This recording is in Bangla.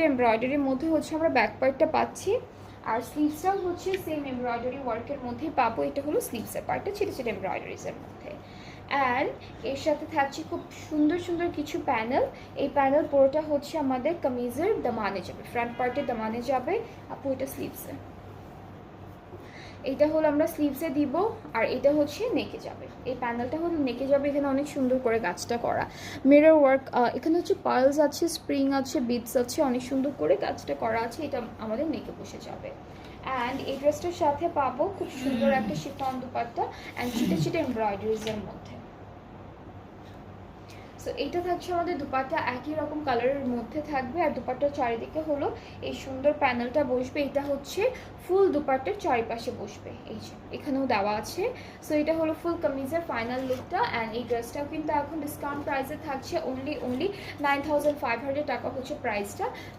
এমব্রয়ডারির মধ্যে হচ্ছে আমরা ব্যাক পার্টটা পাচ্ছি, আর স্লিভসটাও হচ্ছে সেম এমব্রয়ডারি ওয়ার্কের মধ্যেই পাবো। এটা হলো স্লিভসের পার্টটা ছোটো ছোটো এমব্রয়ডারিজের মধ্যে। অ্যান্ড এর সাথে থাকছে খুব সুন্দর সুন্দর কিছু প্যানেল। এই প্যানেল পুরোটা হচ্ছে আমাদের কামিজের দামানে যাবে, ফ্রন্ট পার্টের দামানে যাবে, আপু এটা স্লিভসে। এটা হলো আমরা স্লিভসে দিব, আর এটা হচ্ছে নেকে যাবে। এই প্যানেলটা হলো নেকে যাবে। এখানে অনেক সুন্দর করে কাজটা করা, মিরর ওয়ার্ক, এখানে হচ্ছে পার্লস আছে, স্প্রিং আছে, বিটস আছে, অনেক সুন্দর করে কাজটা করা আছে। এটা আমাদের নেকে বসে যাবে। অ্যান্ড এই ড্রেসটার সাথে পাবো খুব সুন্দর একটা শিফন দুপাট্টা অ্যান্ড ছোটো ছোটো এমব্রয়ডারিজের মধ্যে। সো এইটা থাকছে আমাদের দুপাট্টা, একই রকম কালারের মধ্যে থাকবে, আর দুপাট্টার চারিদিকে হলো এই সুন্দর প্যানেলটা বসবে। এটা হচ্ছে ফুল দুপাট্টার চারিপাশে বসবে, এই যে এখানেও দেওয়া আছে। সো এটা হলো ফুল কামিজের ফাইনাল লুকটা। অ্যান্ড এই ড্রেসটাও কিন্তু এখন ডিসকাউন্ট প্রাইসে থাকছে, অনলি 9500 টাকা হচ্ছে প্রাইসটা।